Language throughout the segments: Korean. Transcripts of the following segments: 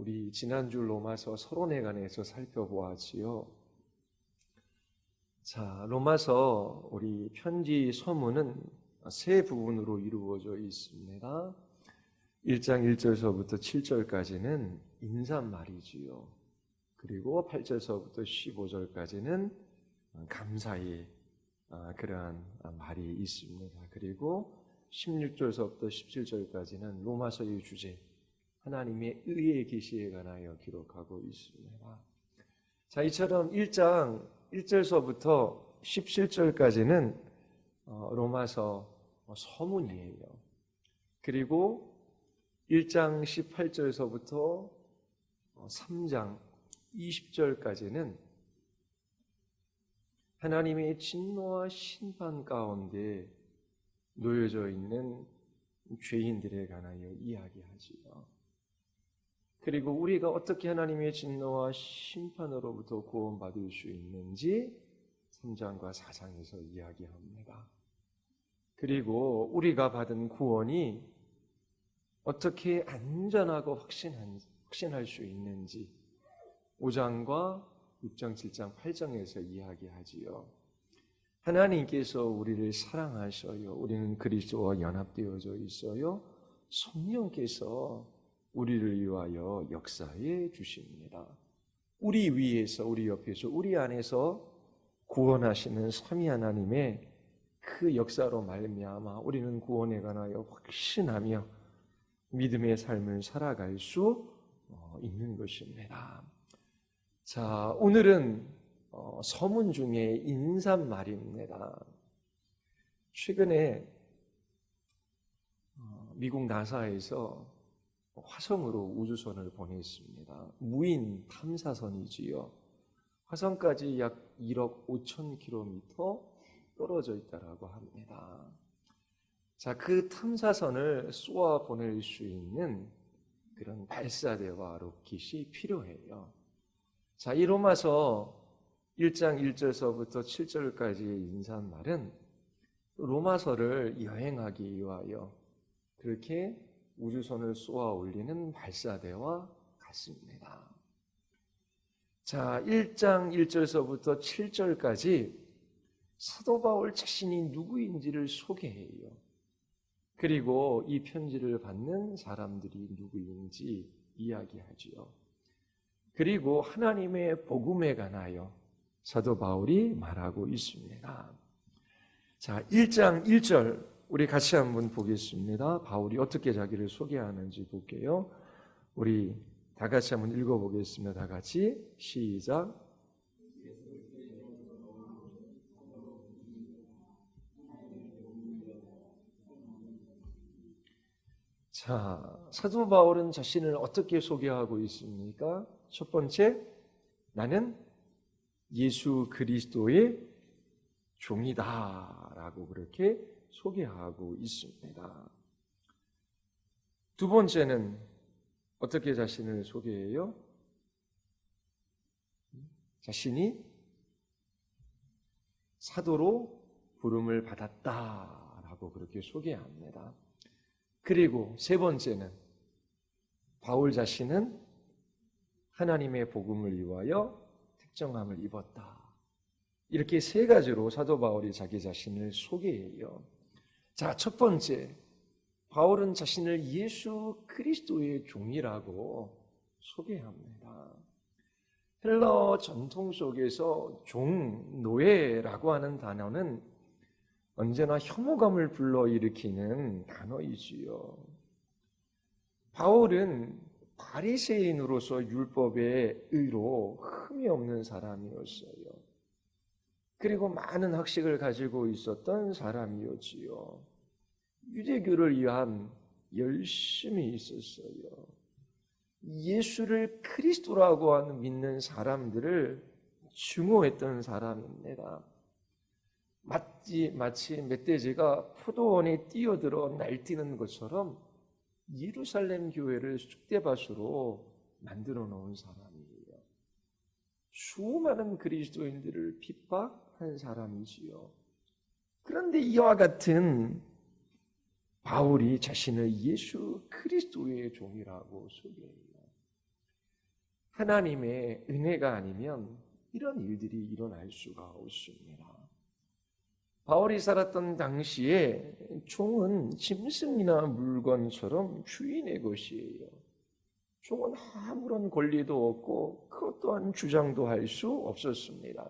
우리 지난주 로마서 서론에 관해서 살펴보았지요. 자, 로마서 우리 편지 서문은 세 부분으로 이루어져 있습니다. 1장 1절서부터 7절까지는 인사말이지요. 그리고 8절서부터 15절까지는 감사의 그러한 말이 있습니다. 그리고 16절서부터 17절까지는 로마서의 주제, 하나님의 의의 계시에 관하여 기록하고 있습니다. 자, 이처럼 1장 1절서부터 17절까지는 로마서 서문이에요. 그리고 1장 18절서부터 3장 20절까지는 하나님의 진노와 심판 가운데 놓여져 있는 죄인들에 관하여 이야기하지요. 그리고 우리가 어떻게 하나님의 진노와 심판으로부터 구원받을 수 있는지 3장과 4장에서 이야기합니다. 그리고 우리가 받은 구원이 어떻게 안전하고 확신할 수 있는지 5장과 6장, 7장, 8장에서 이야기하지요. 하나님께서 우리를 사랑하셔요. 우리는 그리스도와 연합되어져 있어요. 성령께서 우리를 위하여 역사해 주십니다. 우리 위에서, 우리 옆에서, 우리 안에서 구원하시는 삼위 하나님의 그 역사로 말미암아 우리는 구원에 관하여 확신하며 믿음의 삶을 살아갈 수 있는 것입니다. 자, 오늘은 서문 중에 인사말입니다. 최근에 미국 나사에서 화성으로 우주선을 보냈습니다. 무인 탐사선이지요. 화성까지 약 1억 5천 킬로미터 떨어져 있다라고 합니다. 자, 그 탐사선을 쏘아 보낼 수 있는 그런 발사대와 로켓이 필요해요. 자, 이 로마서 1장 1절서부터 7절까지의 인사말은 로마서를 여행하기 위하여 그렇게 우주선을 쏘아 올리는 발사대와 같습니다. 자, 1장 1절서부터 7절까지 사도 바울 자신이 누구인지를 소개해요. 그리고 이 편지를 받는 사람들이 누구인지 이야기하지요. 그리고 하나님의 복음에 관하여 사도 바울이 말하고 있습니다. 자, 1장 1절 우리 같이 한번 보겠습니다. 바울이 어떻게 자기를 소개하는지 볼게요. 우리 다 같이 한번 읽어보겠습니다. 다 같이 시작. 자, 사도 바울은 자신을 어떻게 소개하고 있습니까? 첫 번째, 나는 예수 그리스도의 종이다라고 그렇게 소개하고 있습니다. 두 번째는 어떻게 자신을 소개해요? 자신이 사도로 부름을 받았다라고 그렇게 소개합니다. 그리고 세 번째는 바울 자신은 하나님의 복음을 위하여 특정함을 입었다. 이렇게 세 가지로 사도 바울이 자기 자신을 소개해요. 자, 첫 번째, 바울은 자신을 예수 그리스도의 종이라고 소개합니다. 헬러 전통 속에서 종, 노예라고 하는 단어는 언제나 혐오감을 불러일으키는 단어이지요. 바울은 바리새인으로서 율법의 의로 흠이 없는 사람이었어요. 그리고 많은 학식을 가지고 있었던 사람이었지요. 유대교를 위한 열심이 있었어요. 예수를 그리스도라고 하는 믿는 사람들을 증오했던 사람입니다. 마치 멧돼지가 포도원에 뛰어들어 날뛰는 것처럼 예루살렘 교회를 쑥대밭으로 만들어 놓은 사람이에요. 수많은 그리스도인들을 핍박한 사람이지요. 그런데 이와 같은 바울이 자신을 예수 그리스도의 종이라고 소개해요. 하나님의 은혜가 아니면 이런 일들이 일어날 수가 없습니다. 바울이 살았던 당시에 종은 짐승이나 물건처럼 주인의 것이에요. 종은 아무런 권리도 없고 그것 또한 주장도 할 수 없었습니다.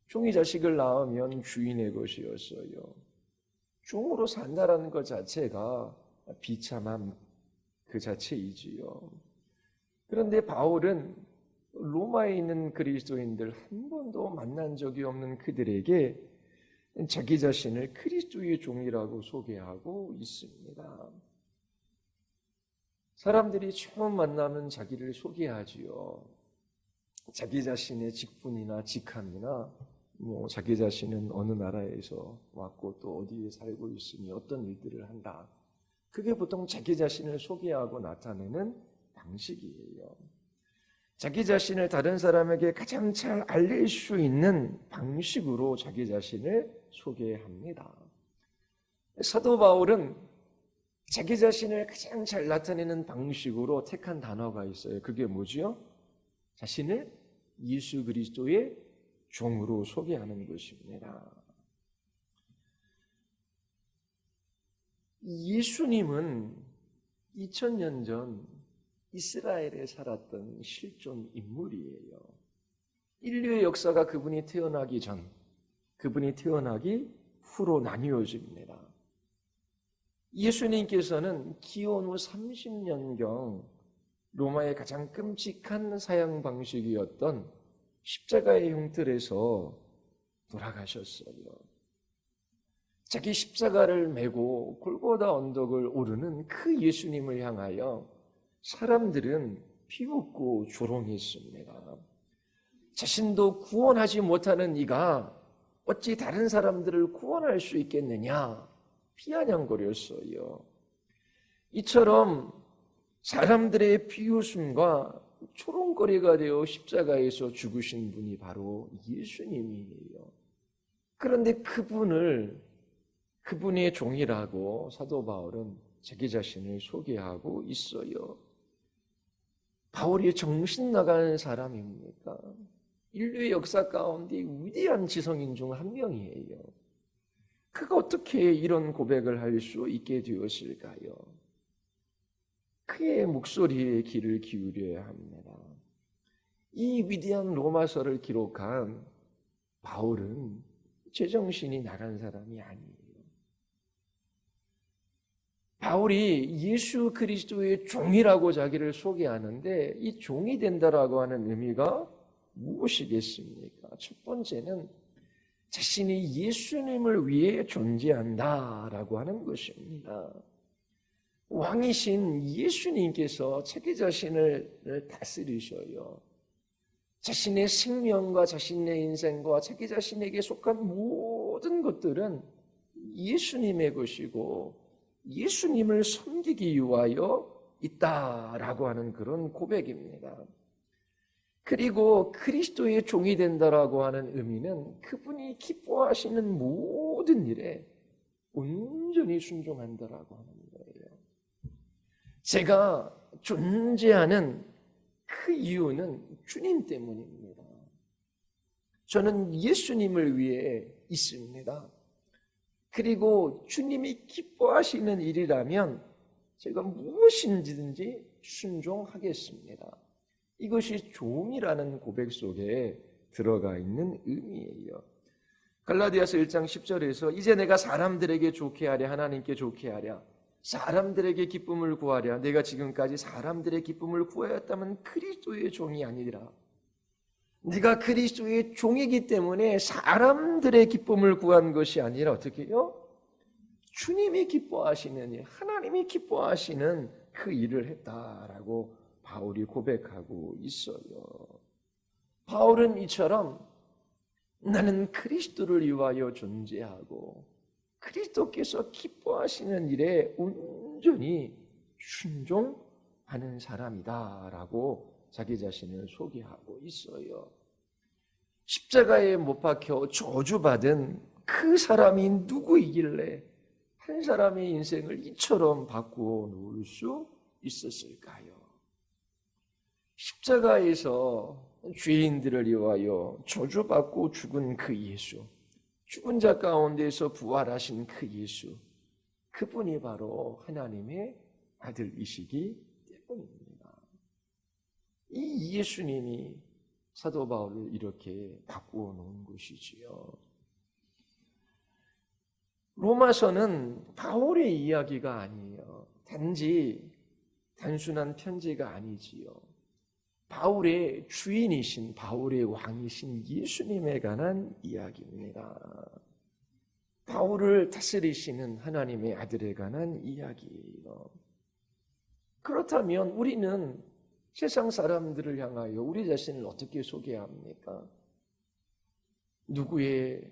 종이 자식을 낳으면 주인의 것이었어요. 종으로 산다라는 것 자체가 비참함 그 자체이지요. 그런데 바울은 로마에 있는 그리스도인들 한 번도 만난 적이 없는 그들에게 자기 자신을 그리스도의 종이라고 소개하고 있습니다. 사람들이 처음 만나면 자기를 소개하지요. 자기 자신의 직분이나 직함이나 자기 자신은 어느 나라에서 왔고 또 어디에 살고 있으니 어떤 일들을 한다. 그게 보통 자기 자신을 소개하고 나타내는 방식이에요. 자기 자신을 다른 사람에게 가장 잘 알릴 수 있는 방식으로 자기 자신을 소개합니다. 사도 바울은 자기 자신을 가장 잘 나타내는 방식으로 택한 단어가 있어요. 그게 뭐지요? 자신을 예수 그리스도의 종으로 소개하는 것입니다. 예수님은 2000년 전 이스라엘에 살았던 실존 인물이에요. 인류의 역사가 그분이 태어나기 전, 그분이 태어나기 후로 나뉘어집니다. 예수님께서는 기원 후 30년경 로마의 가장 끔찍한 사형 방식이었던 십자가의 형틀에서 돌아가셨어요. 자기 십자가를 메고 골고다 언덕을 오르는 그 예수님을 향하여 사람들은 비웃고 조롱했습니다. 자신도 구원하지 못하는 이가 어찌 다른 사람들을 구원할 수 있겠느냐 비아냥거렸어요. 이처럼 사람들의 비웃음과 조롱거리가 되어 십자가에서 죽으신 분이 바로 예수님이에요. 그런데 그분의 종이라고 사도 바울은 자기 자신을 소개하고 있어요. 바울이 정신 나간 사람입니까? 인류의 역사 가운데 위대한 지성인 중 한 명이에요. 그가 어떻게 이런 고백을 할 수 있게 되었을까요? 그의 목소리에 귀를 기울여야 합니다. 이 위대한 로마서를 기록한 바울은 제정신이 나간 사람이 아니에요. 바울이 예수 그리스도의 종이라고 자기를 소개하는데 이 종이 된다라고 하는 의미가 무엇이겠습니까? 첫 번째는 자신이 예수님을 위해 존재한다라고 하는 것입니다. 왕이신 예수님께서 자기 자신을 다스리셔요. 자신의 생명과 자신의 인생과 자기 자신에게 속한 모든 것들은 예수님의 것이고 예수님을 섬기기 위하여 있다라고 하는 그런 고백입니다. 그리고 그리스도의 종이 된다라고 하는 의미는 그분이 기뻐하시는 모든 일에 온전히 순종한다라고 하는 거예요. 제가 존재하는 그 이유는 주님 때문입니다. 저는 예수님을 위해 있습니다. 그리고 주님이 기뻐하시는 일이라면 제가 무엇인지든지 순종하겠습니다. 이것이 종이라는 고백 속에 들어가 있는 의미예요. 갈라디아서 1장 10절에서 이제 내가 사람들에게 좋게 하랴 하나님께 좋게 하랴 사람들에게 기쁨을 구하랴 내가 지금까지 사람들의 기쁨을 구하였다면 그리스도의 종이 아니라 네가 그리스도의 종이기 때문에 사람들의 기쁨을 구한 것이 아니라 어떻게 해요? 주님이 기뻐하시는 일, 하나님이 기뻐하시는 그 일을 했다라고 바울이 고백하고 있어요. 바울은 이처럼 나는 그리스도를 위하여 존재하고 그리스도께서 기뻐하시는 일에 온전히 순종하는 사람이다라고 자기 자신을 소개하고 있어요. 십자가에 못 박혀 저주받은 그 사람이 누구이길래 한 사람의 인생을 이처럼 바꾸어 놓을 수 있었을까요? 십자가에서 죄인들을 위하여 저주받고 죽은 그 예수, 죽은 자 가운데서 부활하신 그 예수, 그분이 바로 하나님의 아들이시기 때문입니다. 이 예수님이 사도 바울을 이렇게 바꾸어 놓은 것이지요. 로마서는 바울의 이야기가 아니에요. 단지 단순한 편지가 아니지요. 바울의 주인이신, 바울의 왕이신 예수님에 관한 이야기입니다. 바울을 다스리시는 하나님의 아들에 관한 이야기예요. 그렇다면 우리는 세상 사람들을 향하여 우리 자신을 어떻게 소개합니까? 누구의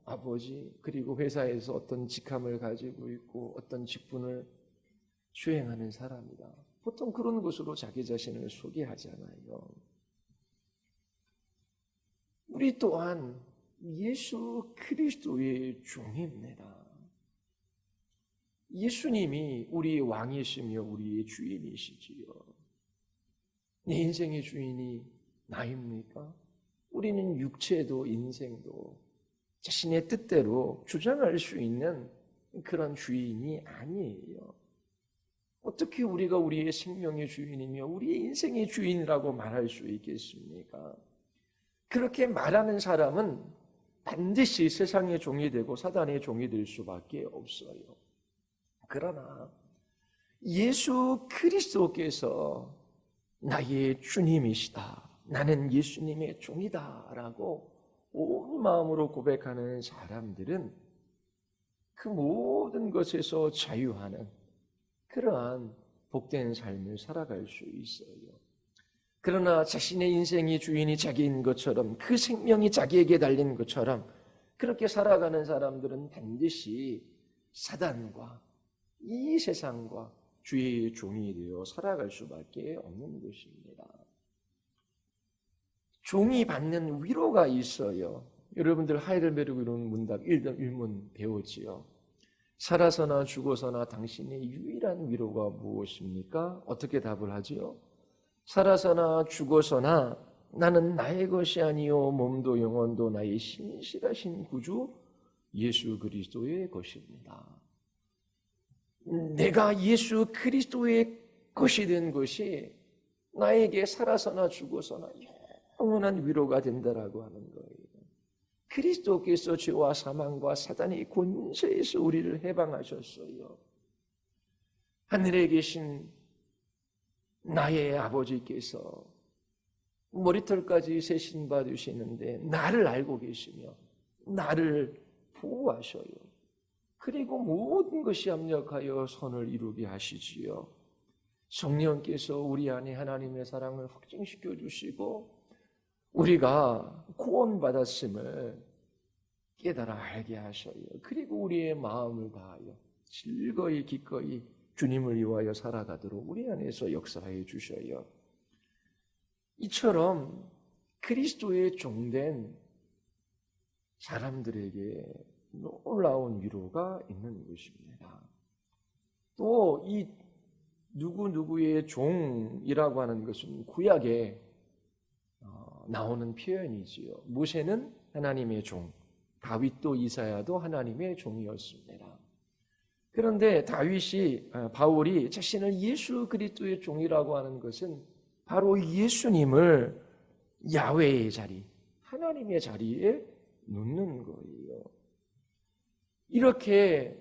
아버지, 그리고 회사에서 어떤 직함을 가지고 있고 어떤 직분을 수행하는 사람이다. 보통 그런 것으로 자기 자신을 소개하잖아요. 우리 또한 예수 그리스도의 종입니다. 예수님이 우리의 왕이시며 우리의 주인이시지요. 내 인생의 주인이 나입니까? 우리는 육체도 인생도 자신의 뜻대로 주장할 수 있는 그런 주인이 아니에요. 어떻게 우리가 우리의 생명의 주인이며 우리의 인생의 주인이라고 말할 수 있겠습니까? 그렇게 말하는 사람은 반드시 세상의 종이 되고 사단의 종이 될 수밖에 없어요. 그러나 예수 그리스도께서 나의 주님이시다, 나는 예수님의 종이다 라고 온 마음으로 고백하는 사람들은 그 모든 것에서 자유하는 그러한 복된 삶을 살아갈 수 있어요. 그러나 자신의 인생이 주인이 자기인 것처럼, 그 생명이 자기에게 달린 것처럼 그렇게 살아가는 사람들은 반드시 사단과 이 세상과 주의 종이 되어 살아갈 수밖에 없는 것입니다. 종이 받는 위로가 있어요. 여러분들 하이델베르그 이론 문답 1문 배웠지요. 살아서나 죽어서나 당신의 유일한 위로가 무엇입니까? 어떻게 답을 하지요? 살아서나 죽어서나 나는 나의 것이 아니요 몸도 영혼도 나의 신실하신 구주 예수 그리스도의 것입니다. 내가 예수 그리스도의 것이 된 것이 나에게 살아서나 죽어서나 영원한 위로가 된다라고 하는 거예요. 그리스도께서 죄와 사망과 사단의 권세에서 우리를 해방하셨어요. 하늘에 계신 나의 아버지께서 머리털까지 세신 받으시는데 나를 알고 계시며 나를 보호하셔요. 그리고 모든 것이 합력하여 선을 이루게 하시지요. 성령께서 우리 안에 하나님의 사랑을 확증시켜 주시고 우리가 구원받았음을 깨달아 알게 하셔요. 그리고 우리의 마음을 다하여 즐거이 기꺼이 주님을 위하여 살아가도록 우리 안에서 역사해 주셔요. 이처럼 그리스도의 종된 사람들에게 놀라운 위로가 있는 것입니다. 또 이 누구누구의 종이라고 하는 것은 구약에 나오는 표현이지요. 모세는 하나님의 종, 다윗도 이사야도 하나님의 종이었습니다. 그런데 바울이 자신을 예수 그리스도의 종이라고 하는 것은 바로 예수님을 야훼의 자리, 하나님의 자리에 놓는 거예요. 이렇게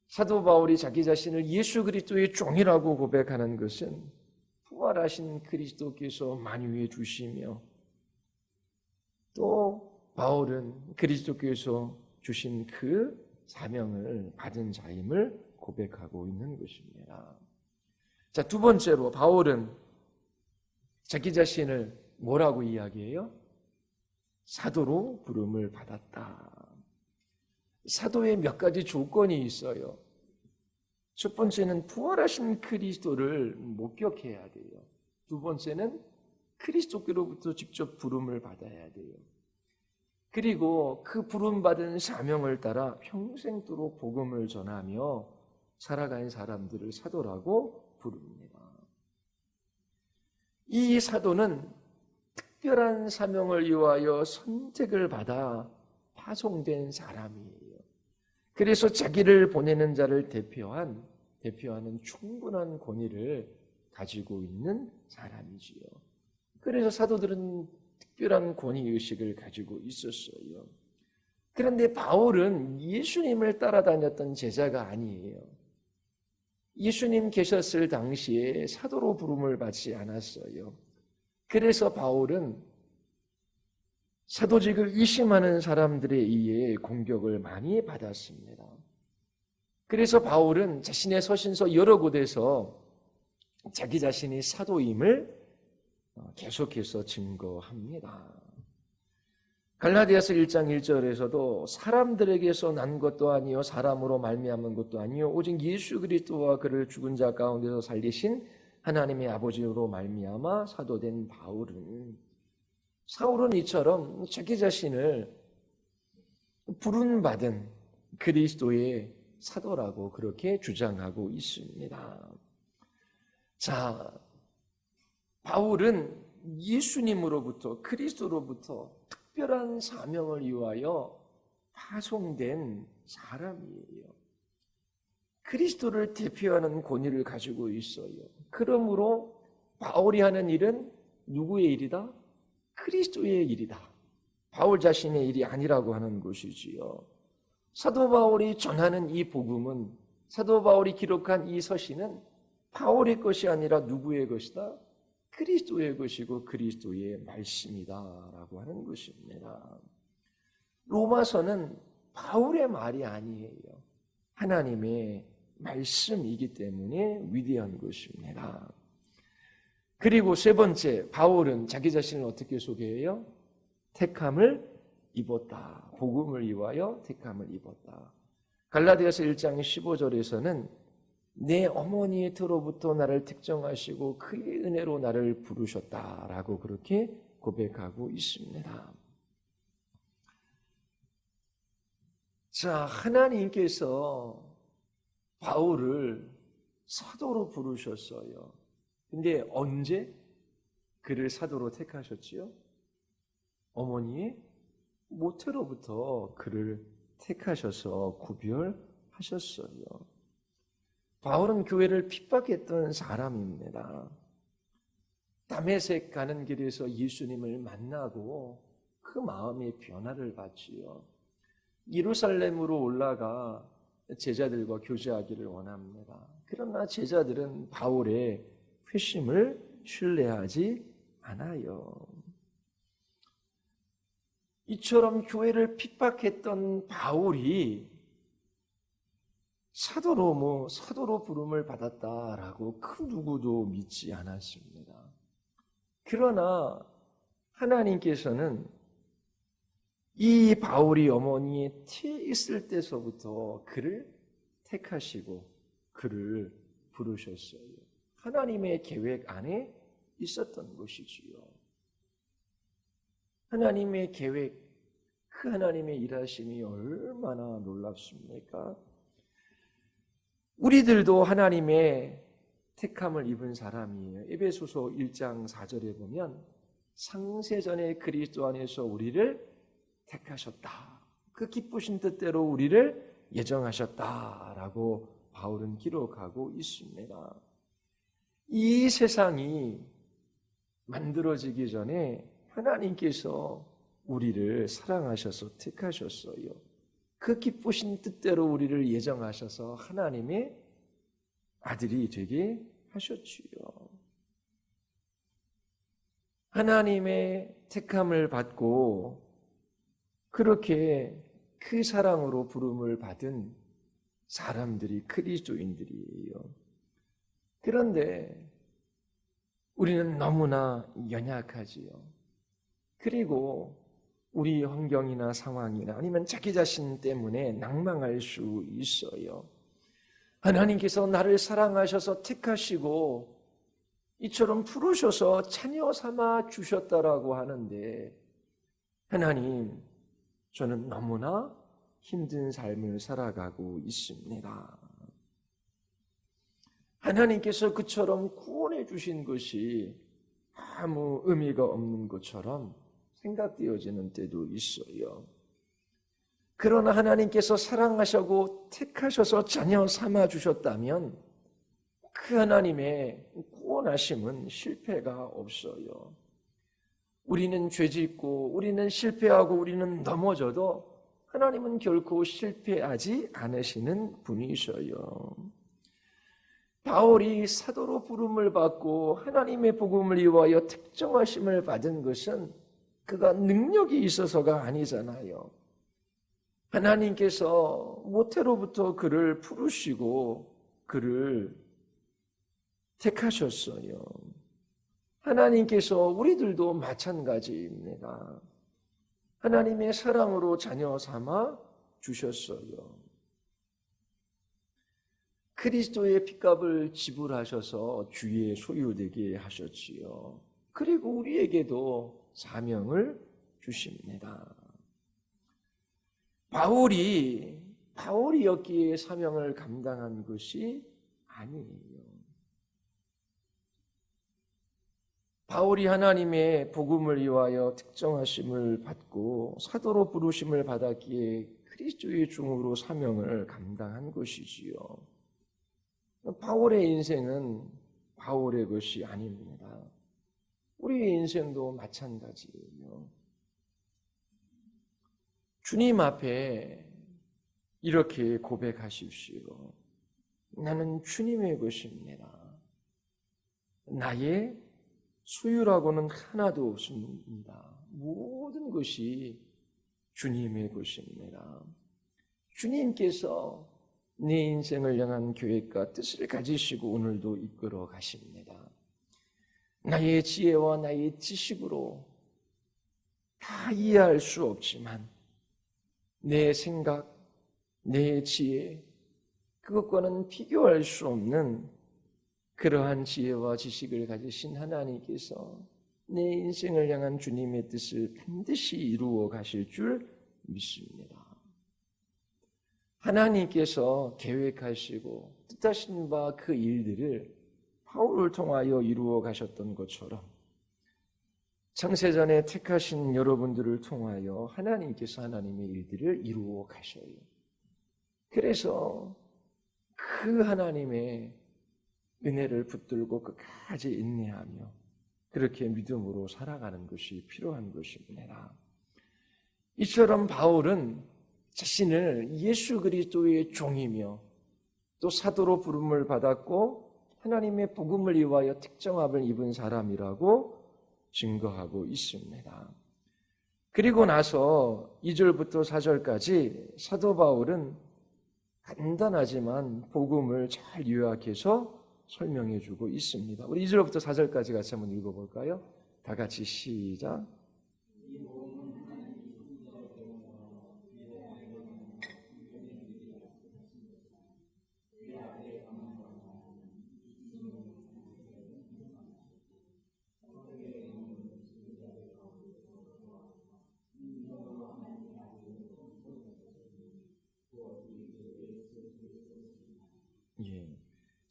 사도 바울이 자기 자신을 예수 그리스도의 종이라고 고백하는 것은 부활하신 그리스도께서 만유해 주시며 또 바울은 그리스도께서 주신 그 사명을 받은 자임을 고백하고 있는 것입니다. 자, 두 번째로 바울은 자기 자신을 뭐라고 이야기해요? 사도로 부름을 받았다. 사도에 몇 가지 조건이 있어요. 첫 번째는 부활하신 그리스도를 목격해야 돼요. 두 번째는 그리스도께로부터 직접 부름을 받아야 돼요. 그리고 그 부름받은 사명을 따라 평생도록 복음을 전하며 살아가는 사람들을 사도라고 부릅니다. 이 사도는 특별한 사명을 위하여 선택을 받아 파송된 사람이에요. 그래서 자기를 보내는 자를 대표하는 충분한 권위를 가지고 있는 사람이지요. 그래서 사도들은 특별한 권위의식을 가지고 있었어요. 그런데 바울은 예수님을 따라다녔던 제자가 아니에요. 예수님 계셨을 당시에 사도로 부름을 받지 않았어요. 그래서 바울은 사도직을 의심하는 사람들에 의해 공격을 많이 받았습니다. 그래서 바울은 자신의 서신서 여러 곳에서 자기 자신이 사도임을 계속해서 증거합니다. 갈라디아서 1장 1절에서도 사람들에게서 난 것도 아니요 사람으로 말미암은 것도 아니요 오직 예수 그리스도와 그를 죽은 자 가운데서 살리신 하나님의 아버지로 말미암아 사도된 바울은, 사울은 이처럼 자기 자신을 부름받은 그리스도의 사도라고 그렇게 주장하고 있습니다. 자, 바울은 예수님으로부터, 그리스도로부터 특별한 사명을 위하여 파송된 사람이에요. 그리스도를 대표하는 권위를 가지고 있어요. 그러므로 바울이 하는 일은 누구의 일이다? 그리스도의 일이다. 바울 자신의 일이 아니라고 하는 것이지요. 사도 바울이 전하는 이 복음은, 사도 바울이 기록한 이 서신은 바울의 것이 아니라 누구의 것이다? 그리스도의 것이고 그리스도의 말씀이다라고 하는 것입니다. 로마서는 바울의 말이 아니에요. 하나님의 말씀이기 때문에 위대한 것입니다. 그리고 세 번째, 바울은 자기 자신을 어떻게 소개해요? 택함을 입었다. 복음을 위하여 택함을 입었다. 갈라디아서 1장 15절에서는 내 어머니의 터로부터 나를 택정하시고 그의 은혜로 나를 부르셨다라고 그렇게 고백하고 있습니다. 자, 하나님께서 바울을 사도로 부르셨어요. 근데 언제 그를 사도로 택하셨지요? 어머니의 모태로부터 그를 택하셔서 구별하셨어요. 바울은 교회를 핍박했던 사람입니다. 다메섹 가는 길에서 예수님을 만나고 그 마음의 변화를 받지요. 예루살렘으로 올라가 제자들과 교제하기를 원합니다. 그러나 제자들은 바울의 회심을 신뢰하지 않아요. 이처럼 교회를 핍박했던 바울이 사도로 부름을 받았다라고 그 누구도 믿지 않았습니다. 그러나 하나님께서는 이 바울이 어머니의 태에 있을 때서부터 그를 택하시고 그를 부르셨어요. 하나님의 계획 안에 있었던 것이지요. 하나님의 계획, 그 하나님의 일하심이 얼마나 놀랍습니까? 우리들도 하나님의 택함을 입은 사람이에요. 에베소서 1장 4절에 보면 상세전에 그리스도 안에서 우리를 택하셨다. 그 기쁘신 뜻대로 우리를 예정하셨다라고 바울은 기록하고 있습니다. 이 세상이 만들어지기 전에 하나님께서 우리를 사랑하셔서 택하셨어요. 그 기쁘신 뜻대로 우리를 예정하셔서 하나님의 아들이 되게 하셨지요. 하나님의 택함을 받고 그렇게 그 사랑으로 부름을 받은 사람들이 그리스도인들이에요. 그런데 우리는 너무나 연약하지요. 그리고 우리 환경이나 상황이나 아니면 자기 자신 때문에 낭망할 수 있어요. 하나님께서 나를 사랑하셔서 택하시고 이처럼 부르셔서 자녀 삼아 주셨다라고 하는데, 하나님, 저는 너무나 힘든 삶을 살아가고 있습니다. 하나님께서 그처럼 구원해 주신 것이 아무 의미가 없는 것처럼 생각되어지는 때도 있어요. 그러나 하나님께서 사랑하시고 택하셔서 자녀 삼아 주셨다면 그 하나님의 구원하심은 실패가 없어요. 우리는 죄짓고 우리는 실패하고 우리는 넘어져도 하나님은 결코 실패하지 않으시는 분이셔요. 바울이 사도로 부름을 받고 하나님의 복음을 위하여 특정하심을 받은 것은 그가 능력이 있어서가 아니잖아요. 하나님께서 모태로부터 그를 부르시고 그를 택하셨어요. 하나님께서 우리들도 마찬가지입니다. 하나님의 사랑으로 자녀 삼아 주셨어요. 그리스도의 핏값을 지불하셔서 주의 소유되게 하셨지요. 그리고 우리에게도 사명을 주십니다. 바울이었기에 사명을 감당한 것이 아니에요. 바울이 하나님의 복음을 위하여 특정하심을 받고 사도로 부르심을 받았기에 그리스도의 종으로 사명을 감당한 것이지요. 바울의 인생은 바울의 것이 아닙니다. 우리의 인생도 마찬가지예요. 주님 앞에 이렇게 고백하십시오. 나는 주님의 것입니다. 나의 소유라고는 하나도 없습니다. 모든 것이 주님의 것입니다. 주님께서 내 인생을 향한 계획과 뜻을 가지시고 오늘도 이끌어 가십니다. 나의 지혜와 나의 지식으로 다 이해할 수 없지만 내 생각, 내 지혜, 그것과는 비교할 수 없는 그러한 지혜와 지식을 가지신 하나님께서 내 인생을 향한 주님의 뜻을 반드시 이루어 가실 줄 믿습니다. 하나님께서 계획하시고 뜻하신 바 그 일들을 바울을 통하여 이루어 가셨던 것처럼 창세전에 택하신 여러분들을 통하여 하나님께서 하나님의 일들을 이루어 가셔요. 그래서 그 하나님의 은혜를 붙들고 끝까지 인내하며 그렇게 믿음으로 살아가는 것이 필요한 것입니다. 이처럼 바울은 자신을 예수 그리스도의 종이며 또 사도로 부름을 받았고 하나님의 복음을 위하여 특정함을 입은 사람이라고 증거하고 있습니다. 그리고 나서 2절부터 4절까지 사도 바울은 간단하지만 복음을 잘 요약해서 설명해 주고 있습니다. 우리 2절부터 4절까지 같이 한번 읽어볼까요? 다 같이 시작.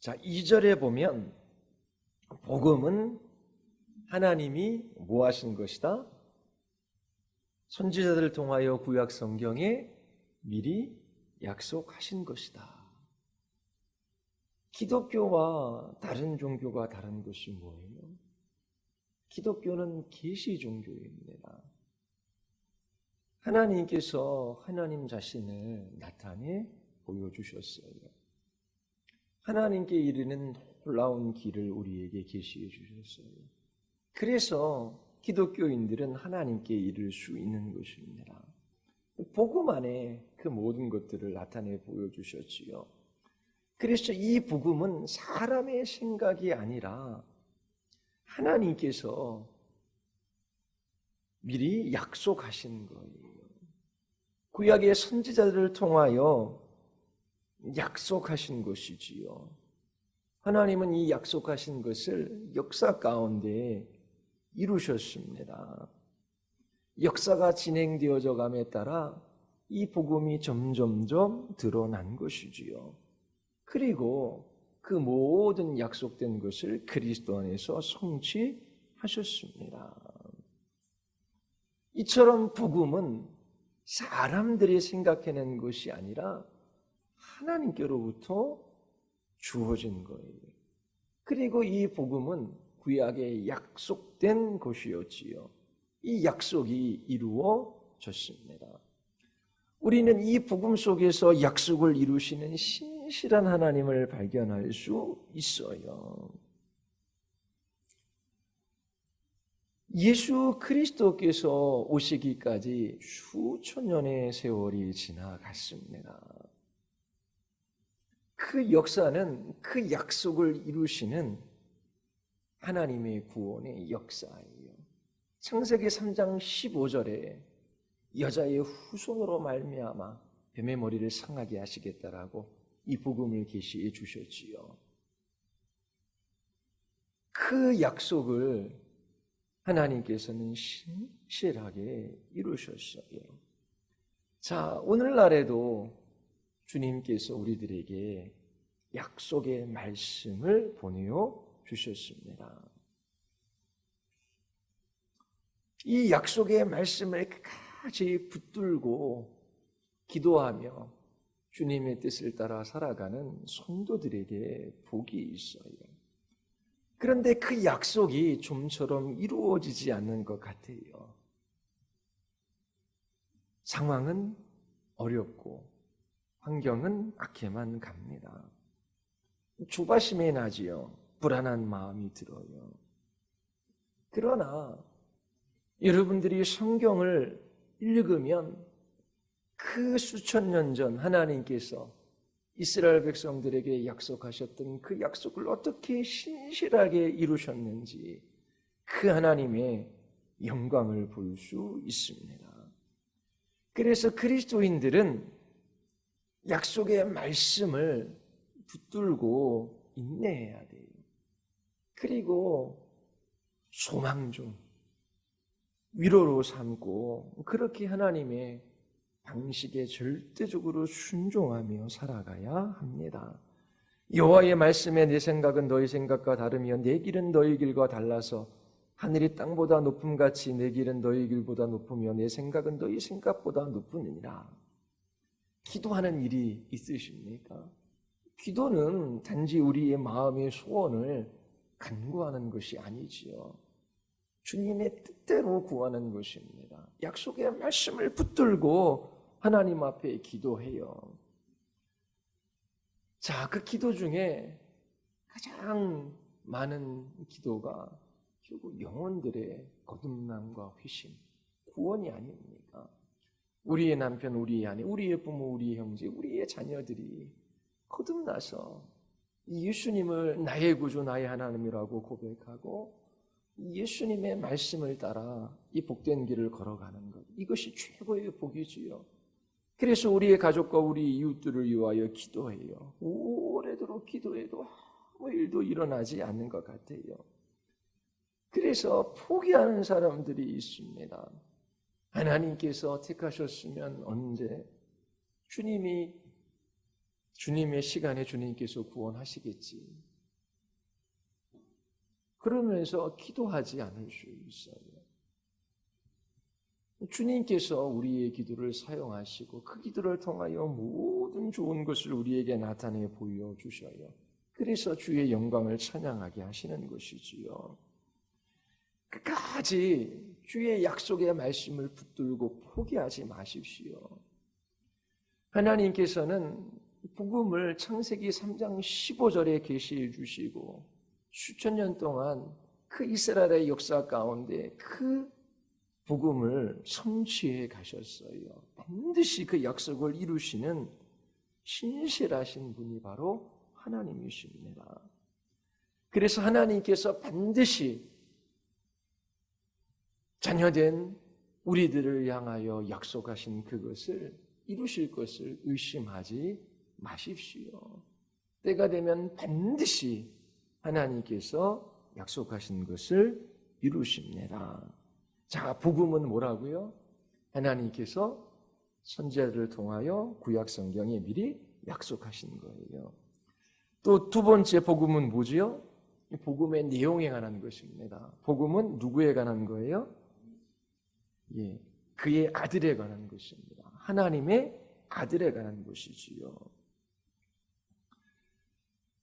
자, 2절에 보면 복음은 하나님이 뭐 하신 것이다? 선지자들을 통하여 구약 성경에 미리 약속하신 것이다. 기독교와 다른 종교가 다른 것이 뭐예요? 기독교는 계시 종교입니다. 하나님께서 하나님 자신을 나타내 보여주셨어요. 하나님께 이르는 놀라운 길을 우리에게 계시해 주셨어요. 그래서 기독교인들은 하나님께 이를 수 있는 것입니다. 복음 안에 그 모든 것들을 나타내 보여주셨지요. 그래서 이 복음은 사람의 생각이 아니라 하나님께서 미리 약속하신 거예요. 구약의 선지자들을 통하여 약속하신 것이지요. 하나님은 이 약속하신 것을 역사 가운데 이루셨습니다. 역사가 진행되어져 감에 따라 이 복음이 점점점 드러난 것이지요. 그리고 그 모든 약속된 것을 그리스도 안에서 성취하셨습니다. 하셨습니다. 이처럼 복음은 사람들이 생각해낸 것이 아니라 하나님께로부터 주어진 거예요. 그리고 이 복음은 구약에 약속된 것이었지요. 이 약속이 이루어졌습니다. 우리는 이 복음 속에서 약속을 이루시는 신실한 하나님을 발견할 수 있어요. 예수 그리스도께서 오시기까지 수천 년의 세월이 지나갔습니다. 그 역사는 그 약속을 이루시는 하나님의 구원의 역사예요. 창세기 3장 15절에 여자의 후손으로 말미암아 뱀의 머리를 상하게 하시겠다라고 이 복음을 계시해 주셨지요. 그 약속을 하나님께서는 신실하게 이루셨어요. 자, 오늘날에도 주님께서 우리들에게 약속의 말씀을 보내어 주셨습니다. 이 약속의 말씀을 끝까지 붙들고 기도하며 주님의 뜻을 따라 살아가는 성도들에게 복이 있어요. 그런데 그 약속이 좀처럼 이루어지지 않는 것 같아요. 상황은 어렵고 환경은 악해만 갑니다. 조바심이 나지요. 불안한 마음이 들어요. 그러나 여러분들이 성경을 읽으면 그 수천 년 전 하나님께서 이스라엘 백성들에게 약속하셨던 그 약속을 어떻게 신실하게 이루셨는지 그 하나님의 영광을 볼 수 있습니다. 그래서 그리스도인들은 약속의 말씀을 붙들고 인내해야 돼요. 그리고 소망 중 위로로 삼고 그렇게 하나님의 방식에 절대적으로 순종하며 살아가야 합니다. 여호와의 말씀에 내 생각은 너희 생각과 다르며 내 길은 너희 길과 달라서 하늘이 땅보다 높음같이 내 길은 너희 길보다 높으며 내 생각은 너희 생각보다 높으니라. 기도하는 일이 있으십니까? 기도는 단지 우리의 마음의 소원을 간구하는 것이 아니지요. 주님의 뜻대로 구하는 것입니다. 약속의 말씀을 붙들고 하나님 앞에 기도해요. 자, 그 기도 중에 가장 많은 기도가 결국 영혼들의 거듭남과 회심, 구원이 아닙니까? 우리의 남편, 우리의 아내, 우리의 부모, 우리의 형제, 우리의 자녀들이 거듭나서 예수님을 나의 구주, 나의 하나님이라고 고백하고 예수님의 말씀을 따라 이 복된 길을 걸어가는 것, 이것이 최고의 복이지요. 그래서 우리의 가족과 우리 이웃들을 위하여 기도해요. 오래도록 기도해도 아무 일도 일어나지 않는 것 같아요. 그래서 포기하는 사람들이 있습니다. 하나님께서 택하셨으면 언제 주님의 시간에 주님께서 구원하시겠지. 그러면서 기도하지 않을 수 있어요. 주님께서 우리의 기도를 사용하시고 그 기도를 통하여 모든 좋은 것을 우리에게 나타내 보여주셔요. 그래서 주의 영광을 찬양하게 하시는 것이지요. 끝까지 주의 약속의 말씀을 붙들고 포기하지 마십시오. 하나님께서는 복음을 창세기 3장 15절에 계시해 주시고 수천 년 동안 그 이스라엘의 역사 가운데 그 복음을 성취해 가셨어요. 반드시 그 약속을 이루시는 신실하신 분이 바로 하나님이십니다. 그래서 하나님께서 반드시 자녀된 우리들을 향하여 약속하신 그것을 이루실 것을 의심하지 마십시오. 때가 되면 반드시 하나님께서 약속하신 것을 이루십니다. 자, 복음은 뭐라고요? 하나님께서 선지자들을 통하여 구약 성경에 미리 약속하신 거예요. 또 두 번째 복음은 뭐지요? 복음의 내용에 관한 것입니다. 복음은 누구에 관한 거예요? 예, 그의 아들에 관한 것입니다. 하나님의 아들에 관한 것이지요.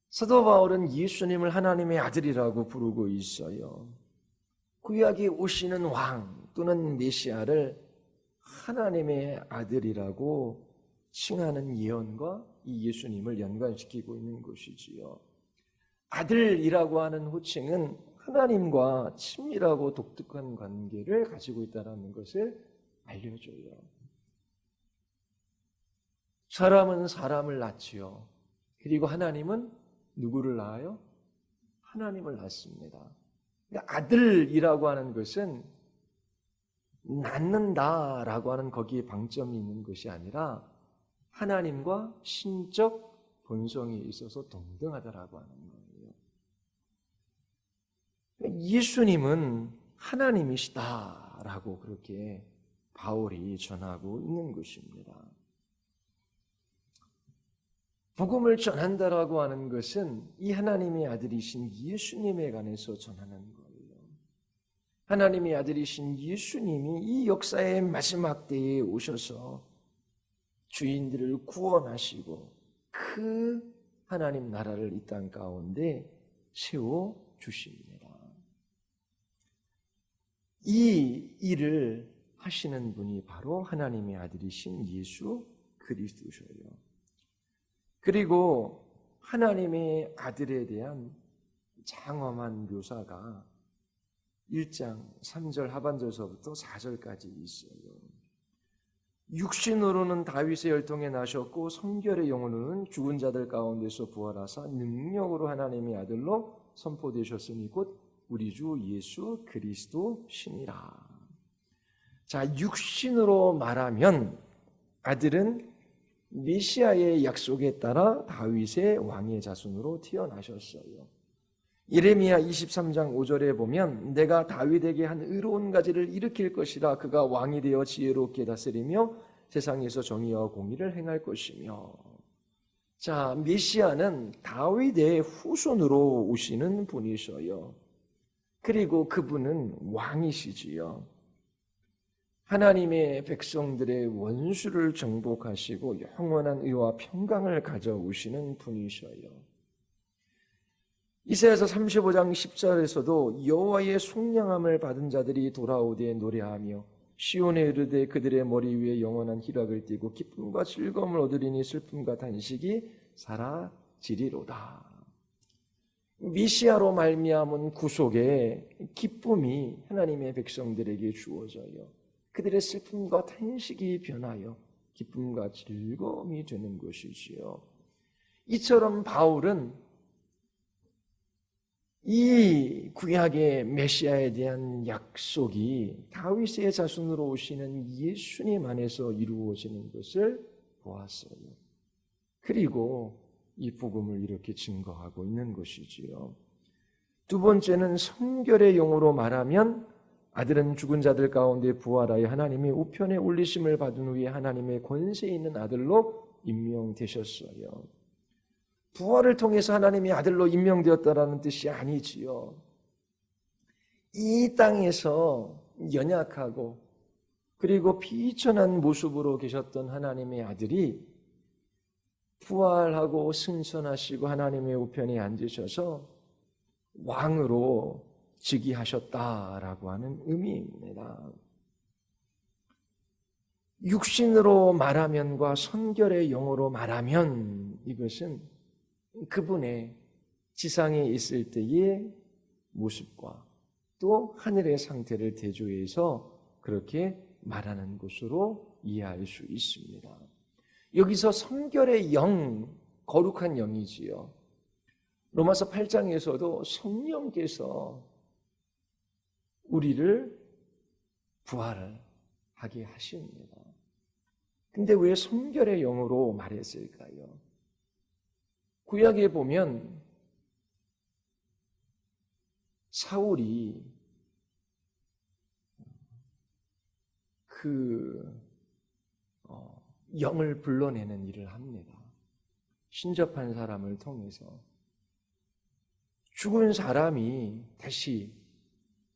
사도 바울은 예수님을 하나님의 아들이라고 부르고 있어요. 구약에 오시는 왕 또는 메시아를 하나님의 아들이라고 칭하는 예언과 이 예수님을 연관시키고 있는 것이지요. 아들이라고 하는 호칭은 하나님과 친밀하고 독특한 관계를 가지고 있다는 것을 알려줘요. 사람은 사람을 낳지요. 그리고 하나님은 누구를 낳아요? 하나님을 낳습니다. 그러니까 아들이라고 하는 것은 낳는다라고 하는 거기에 방점이 있는 것이 아니라 하나님과 신적 본성이 있어서 동등하다라고 하는 거예요. 예수님은 하나님이시다라고 그렇게 바울이 전하고 있는 것입니다. 복음을 전한다라고 하는 것은 이 하나님의 아들이신 예수님에 관해서 전하는 거예요. 하나님의 아들이신 예수님이 이 역사의 마지막 때에 오셔서 주인들을 구원하시고 그 하나님 나라를 이 땅 가운데 세워 주십니다. 이 일을 하시는 분이 바로 하나님의 아들이신 예수 그리스도셔요. 그리고 하나님의 아들에 대한 장엄한 묘사가 1장 3절 하반절서부터 4절까지 있어요. 육신으로는 다윗의 혈통에 나셨고 성결의 영으로는 죽은 자들 가운데서 부활하사 능력으로 하나님의 아들로 선포되셨으니 곧 우리 주 예수 그리스도시니라. 자, 육신으로 말하면 아들은 메시아의 약속에 따라 다윗의 왕의 자손으로 태어나셨어요. 예레미야 23장 5절에 보면 내가 다윗에게 한 의로운 가지를 일으킬 것이라. 그가 왕이 되어 지혜롭게 다스리며 세상에서 정의와 공의를 행할 것이며. 자, 메시아는 다윗의 후손으로 오시는 분이셔요. 그리고 그분은 왕이시지요. 하나님의 백성들의 원수를 정복하시고 영원한 의와 평강을 가져오시는 분이셔요. 이사야서 35장 10절에서도 여호와의 속량함을 받은 자들이 돌아오되 노래하며 시온에 이르되 그들의 머리 위에 영원한 희락을 띠고 기쁨과 즐거움을 얻으리니 슬픔과 단식이 사라지리로다. 메시아로 말미암은 구속의 기쁨이 하나님의 백성들에게 주어져요. 그들의 슬픔과 탄식이 변하여 기쁨과 즐거움이 되는 것이지요. 이처럼 바울은 이 구약의 메시아에 대한 약속이 다윗의 자손으로 오시는 예수님 안에서 이루어지는 것을 보았어요. 그리고 이 복음을 이렇게 증거하고 있는 것이지요. 두 번째는 성결의 영으로 말하면 아들은 죽은 자들 가운데 부활하여 하나님의 우편에 올리심을 받은 후에 하나님의 권세 있는 아들로 임명되셨어요. 부활을 통해서 하나님의 아들로 임명되었다라는 뜻이 아니지요. 이 땅에서 연약하고 그리고 비천한 모습으로 계셨던 하나님의 아들이 부활하고 승천하시고 하나님의 우편에 앉으셔서 왕으로 즉위하셨다라고 하는 의미입니다. 육신으로 말하면과 성결의 영으로 말하면 이것은 그분의 지상에 있을 때의 모습과 또 하늘의 상태를 대조해서 그렇게 말하는 것으로 이해할 수 있습니다. 여기서 성결의 영, 거룩한 영이지요. 로마서 8장에서도 성령께서 우리를 부활을 하게 하십니다. 근데 왜 성결의 영으로 말했을까요? 구약에 보면 사울이 영을 불러내는 일을 합니다. 신접한 사람을 통해서 죽은 사람이 다시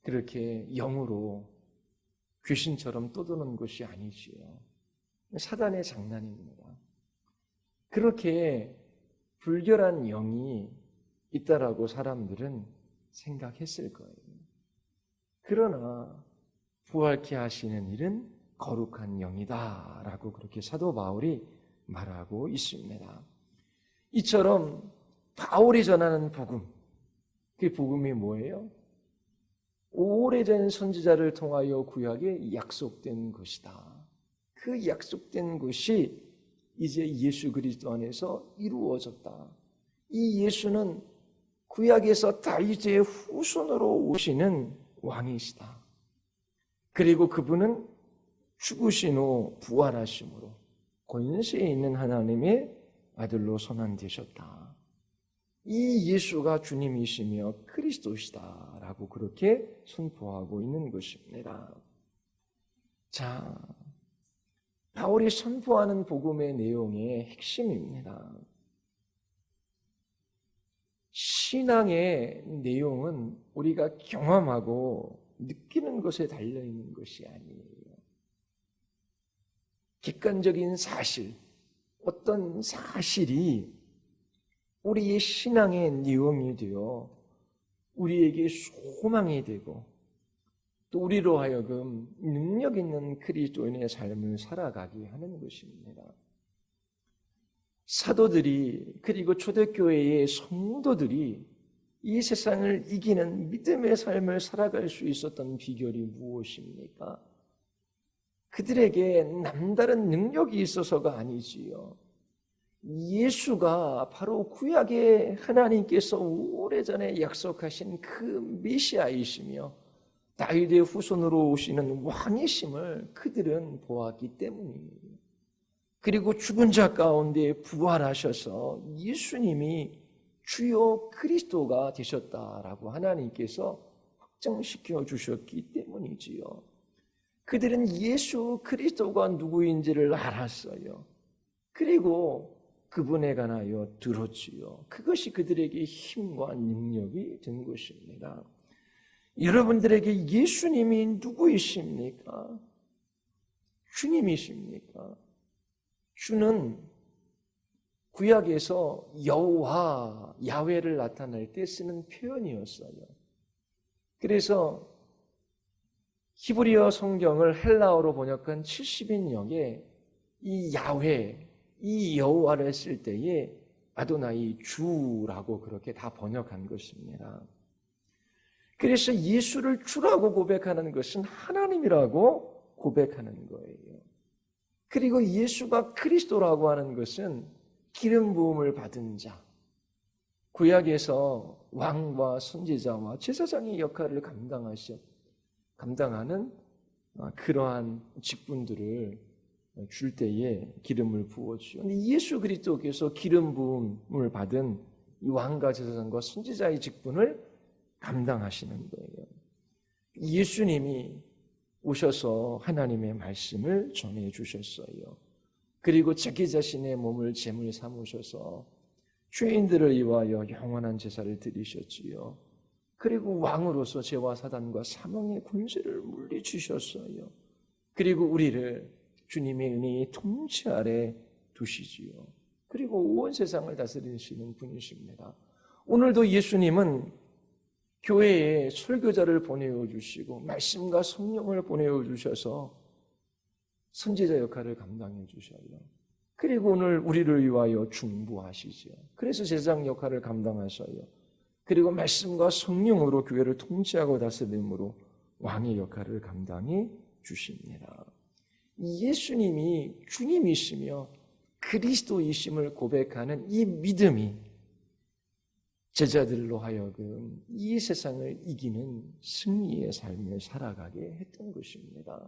그렇게 영으로 귀신처럼 떠도는 것이 아니지요. 사단의 장난입니다. 그렇게 불결한 영이 있다라고 사람들은 생각했을 거예요. 그러나 부활케 하시는 일은 거룩한 영이다라고 그렇게 사도 바울이 말하고 있습니다. 이처럼 바울이 전하는 복음, 그 복음이 뭐예요? 오래전 선지자를 통하여 구약에 약속된 것이다. 그 약속된 것이 이제 예수 그리스도 안에서 이루어졌다. 이 예수는 구약에서 다윗의 후손으로 오시는 왕이시다. 그리고 그분은 죽으신 후 부활하심으로 권세에 있는 하나님의 아들로 선언되셨다. 이 예수가 주님이시며 그리스도시다라고 그렇게 선포하고 있는 것입니다. 자, 바울이 선포하는 복음의 내용의 핵심입니다. 신앙의 내용은 우리가 경험하고 느끼는 것에 달려있는 것이 아니에요. 객관적인 사실, 어떤 사실이 우리의 신앙의 내용이 되어 우리에게 소망이 되고 또 우리로 하여금 능력 있는 그리스도인의 삶을 살아가게 하는 것입니다. 사도들이 그리고 초대교회의 성도들이 이 세상을 이기는 믿음의 삶을 살아갈 수 있었던 비결이 무엇입니까? 그들에게 남다른 능력이 있어서가 아니지요. 예수가 바로 구약의 하나님께서 오래전에 약속하신 그 메시아이시며 다윗의 후손으로 오시는 왕이심을 그들은 보았기 때문이에요. 그리고 죽은 자 가운데 부활하셔서 예수님이 주요 그리스도가 되셨다라고 하나님께서 확정시켜 주셨기 때문이지요. 그들은 예수 그리스도가 누구인지를 알았어요. 그리고 그분에 관하여 들었지요. 그것이 그들에게 힘과 능력이 된 것입니다. 여러분들에게 예수님이 누구이십니까? 주님이십니까? 주는 구약에서 여호와, 야훼를 나타낼 때 쓰는 표현이었어요. 그래서 히브리어 성경을 헬라어로 번역한 70인역에 이 야훼, 이 여호와를 쓸 때에 아도나이 주라고 그렇게 다 번역한 것입니다. 그래서 예수를 주라고 고백하는 것은 하나님이라고 고백하는 거예요. 그리고 예수가 그리스도라고 하는 것은 기름 부음을 받은 자, 구약에서 왕과 선지자와 제사장의 역할을 감당하는 그러한 직분들을 줄 때에 기름을 부어주죠. 근데 예수 그리스도께서 기름 부음을 받은 이 왕과 제사장과 선지자의 직분을 감당하시는 거예요. 예수님이 오셔서 하나님의 말씀을 전해 주셨어요. 그리고 자기 자신의 몸을 제물 삼으셔서 죄인들을 위하여 영원한 제사를 드리셨지요. 그리고 왕으로서 죄와 사단과 사망의 권세를 물리치셨어요. 그리고 우리를 주님의 은혜의 통치 아래 두시지요. 그리고 온 세상을 다스리시는 분이십니다. 오늘도 예수님은 교회에 설교자를 보내어 주시고 말씀과 성령을 보내어 주셔서 선지자 역할을 감당해 주셔요. 그리고 오늘 우리를 위하여 중보하시죠. 그래서 제사장 역할을 감당하셔요. 그리고 말씀과 성령으로 교회를 통치하고 다스림으로 왕의 역할을 감당해 주십니다. 예수님이 주님이시며 그리스도이심을 고백하는 이 믿음이 제자들로 하여금 이 세상을 이기는 승리의 삶을 살아가게 했던 것입니다.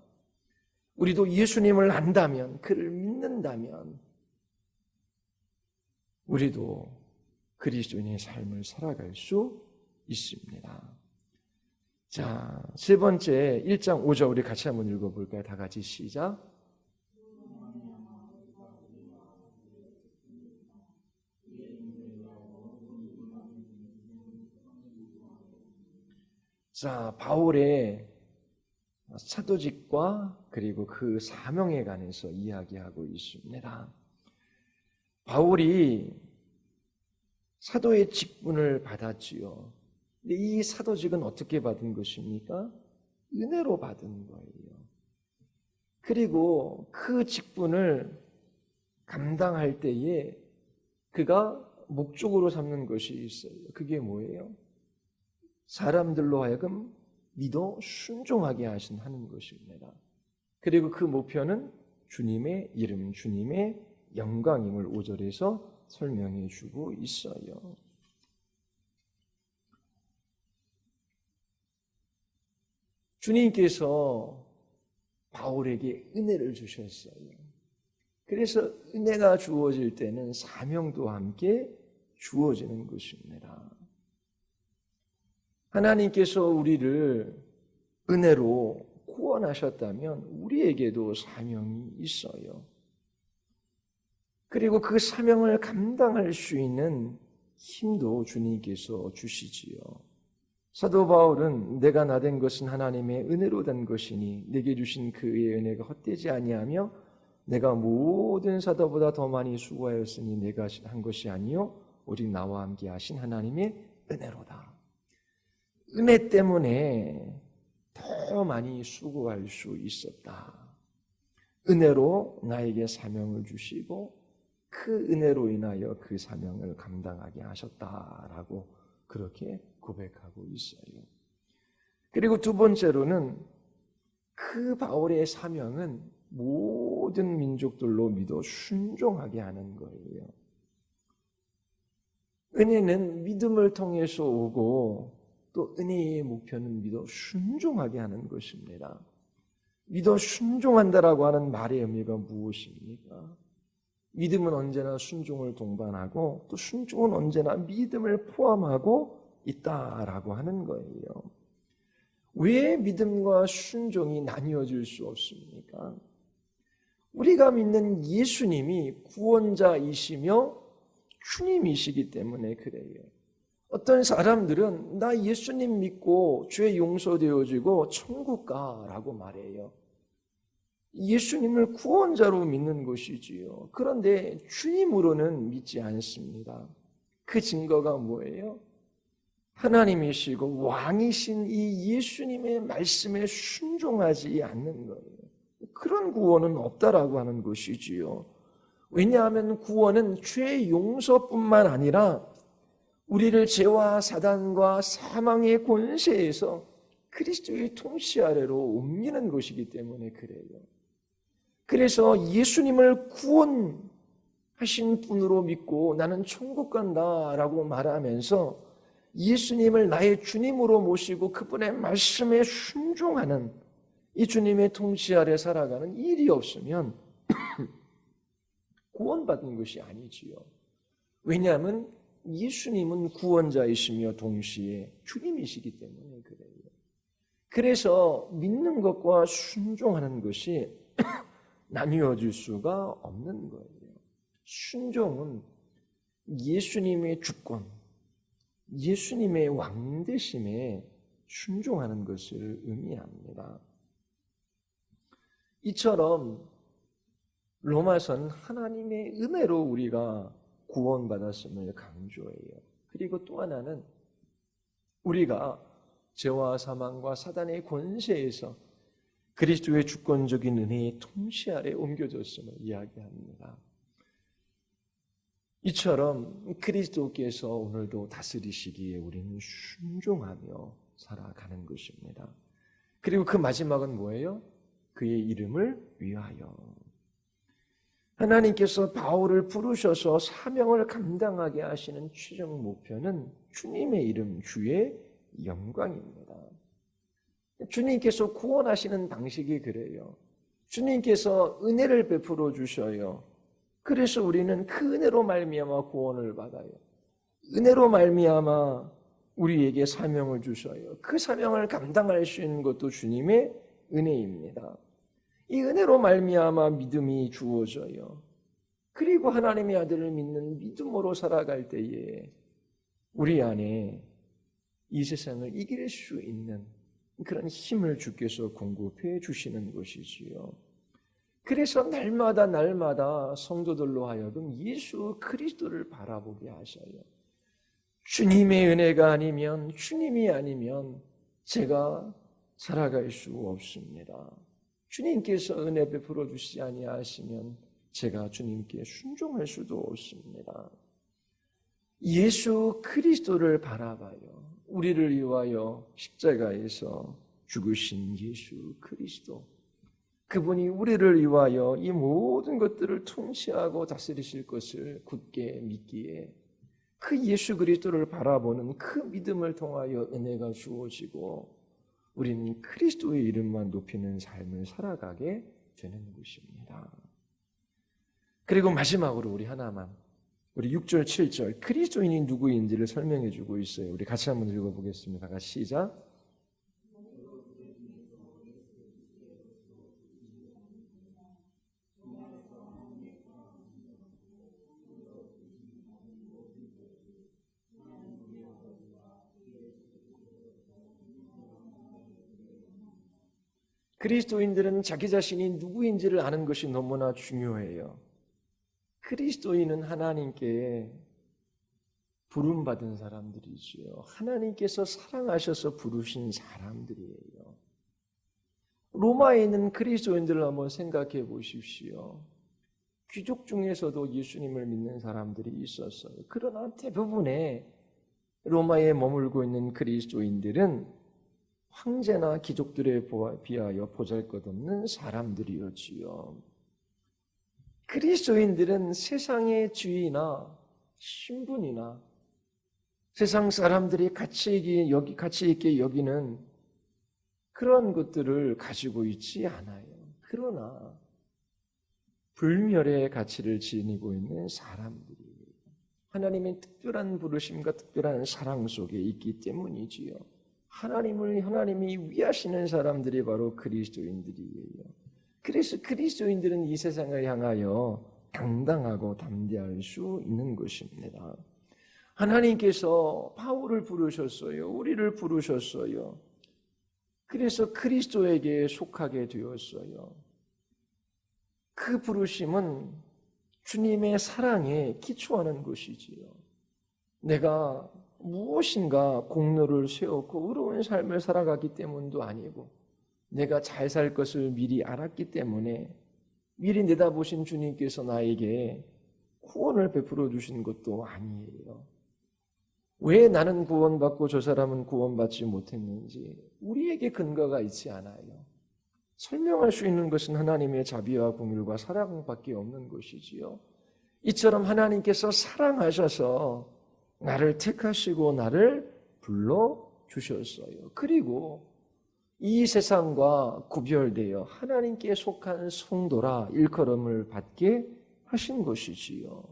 우리도 예수님을 안다면, 그를 믿는다면 우리도 그리스도인의 삶을 살아갈 수 있습니다. 자, 세 번째 1장 5절 우리 같이 한번 읽어볼까요? 다 같이 시작. 자, 바울의 사도직과 그리고 그 사명에 관해서 이야기하고 있습니다. 바울이 사도의 직분을 받았지요. 근데 이 사도직은 어떻게 받은 것입니까? 은혜로 받은 거예요. 그리고 그 직분을 감당할 때에 그가 목적으로 삼는 것이 있어요. 그게 뭐예요? 사람들로 하여금 믿어 순종하게 하는 것입니다. 그리고 그 목표는 주님의 이름, 주님의 영광임을 5절에서 설명해 주고 있어요. 주님께서 바울에게 은혜를 주셨어요. 그래서 은혜가 주어질 때는 사명도 함께 주어지는 것입니다. 하나님께서 우리를 은혜로 구원하셨다면 우리에게도 사명이 있어요. 그리고 그 사명을 감당할 수 있는 힘도 주님께서 주시지요. 사도 바울은 내가 나된 것은 하나님의 은혜로 된 것이니 내게 주신 그의 은혜가 헛되지 아니하며 내가 모든 사도보다 더 많이 수고하였으니 내가 한 것이 아니요 오직 나와 함께 하신 하나님의 은혜로다. 은혜 때문에 더 많이 수고할 수 있었다. 은혜로 나에게 사명을 주시고 그 은혜로 인하여 그 사명을 감당하게 하셨다라고 그렇게 고백하고 있어요. 그리고 두 번째로는 그 바울의 사명은 모든 민족들로 믿어 순종하게 하는 거예요. 은혜는 믿음을 통해서 오고 또 은혜의 목표는 믿어 순종하게 하는 것입니다. 믿어 순종한다라고 하는 말의 의미가 무엇입니까? 믿음은 언제나 순종을 동반하고 또 순종은 언제나 믿음을 포함하고 있다라고 하는 거예요. 왜 믿음과 순종이 나뉘어질 수 없습니까? 우리가 믿는 예수님이 구원자이시며 주님이시기 때문에 그래요. 어떤 사람들은 나 예수님 믿고 죄 용서되어지고 천국 가라고 말해요. 예수님을 구원자로 믿는 것이지요. 그런데 주님으로는 믿지 않습니다. 그 증거가 뭐예요? 하나님이시고 왕이신 이 예수님의 말씀에 순종하지 않는 거예요. 그런 구원은 없다라고 하는 것이지요. 왜냐하면 구원은 죄 용서뿐만 아니라 우리를 죄와 사단과 사망의 권세에서 그리스도의 통치 아래로 옮기는 것이기 때문에 그래요. 그래서 예수님을 구원하신 분으로 믿고 나는 천국 간다라고 말하면서 예수님을 나의 주님으로 모시고 그분의 말씀에 순종하는 이 주님의 통치 아래 살아가는 일이 없으면 구원받은 것이 아니지요. 왜냐하면 예수님은 구원자이시며 동시에 주님이시기 때문에 그래요. 그래서 믿는 것과 순종하는 것이 나뉘어질 수가 없는 거예요. 순종은 예수님의 주권, 예수님의 왕되심에 순종하는 것을 의미합니다. 이처럼 로마서는 하나님의 은혜로 우리가 구원받았음을 강조해요. 그리고 또 하나는 우리가 죄와 사망과 사단의 권세에서 그리스도의 주권적인 은혜의 통치 아래 옮겨졌음을 이야기합니다. 이처럼 그리스도께서 오늘도 다스리시기에 우리는 순종하며 살아가는 것입니다. 그리고 그 마지막은 뭐예요? 그의 이름을 위하여. 하나님께서 바울을 부르셔서 사명을 감당하게 하시는 최종 목표는 주님의 이름, 주의 영광입니다. 주님께서 구원하시는 방식이 그래요. 주님께서 은혜를 베풀어 주셔요. 그래서 우리는 그 은혜로 말미암아 구원을 받아요. 은혜로 말미암아 우리에게 사명을 주셔요. 그 사명을 감당할 수 있는 것도 주님의 은혜입니다. 이 은혜로 말미암아 믿음이 주어져요. 그리고 하나님의 아들을 믿는 믿음으로 살아갈 때에 우리 안에 이 세상을 이길 수 있는 그런 힘을 주께서 공급해 주시는 것이지요. 그래서 날마다 성도들로 하여금 예수 그리스도를 바라보게 하셔요. 주님의 은혜가 아니면, 주님이 아니면 제가 살아갈 수 없습니다. 주님께서 은혜 베풀어 주시지 아니하시면 제가 주님께 순종할 수도 없습니다. 예수 그리스도를 바라봐요. 우리를 위하여 십자가에서 죽으신 예수 그리스도. 그분이 우리를 위하여 이 모든 것들을 통치하고 다스리실 것을 굳게 믿기에 그 예수 그리스도를 바라보는 그 믿음을 통하여 은혜가 주어지고 우리는 그리스도의 이름만 높이는 삶을 살아가게 되는 것입니다. 그리고 마지막으로 우리 하나만, 우리 6절, 7절 그리스도인이 누구인지를 설명해 주고 있어요. 우리 같이 한번 읽어보겠습니다. 같이 시작. 그리스도인들은 자기 자신이 누구인지를 아는 것이 너무나 중요해요. 그리스도인은 하나님께 부름받은 사람들이지요. 하나님께서 사랑하셔서 부르신 사람들이에요. 로마에 있는 그리스도인들을 한번 생각해 보십시오. 귀족 중에서도 예수님을 믿는 사람들이 있었어요. 그러나 대부분의 로마에 머물고 있는 그리스도인들은 황제나 귀족들에 비하여 보잘것없는 사람들이었지요. 그리스도인들은 세상의 지위나 신분이나 세상 사람들이 가치 있게 여기는 그런 것들을 가지고 있지 않아요. 그러나 불멸의 가치를 지니고 있는 사람들이에요. 하나님의 특별한 부르심과 특별한 사랑 속에 있기 때문이지요. 하나님이 위하시는 사람들이 바로 그리스도인들이에요. 그래서 그리스도인들은 이 세상을 향하여 당당하고 담대할 수 있는 것입니다. 하나님께서 바울을 부르셨어요. 우리를 부르셨어요. 그래서 그리스도에게 속하게 되었어요. 그 부르심은 주님의 사랑에 기초하는 것이지요. 내가 무엇인가 공로를 세웠고 의로운 삶을 살아가기 때문도 아니고 내가 잘 살 것을 미리 알았기 때문에 미리 내다보신 주님께서 나에게 구원을 베풀어 주신 것도 아니에요. 왜 나는 구원받고 저 사람은 구원받지 못했는지 우리에게 근거가 있지 않아요. 설명할 수 있는 것은 하나님의 자비와 공율과 사랑밖에 없는 것이지요. 이처럼 하나님께서 사랑하셔서 나를 택하시고 나를 불러주셨어요. 그리고 이 세상과 구별되어 하나님께 속한 성도라 일컬음을 받게 하신 것이지요.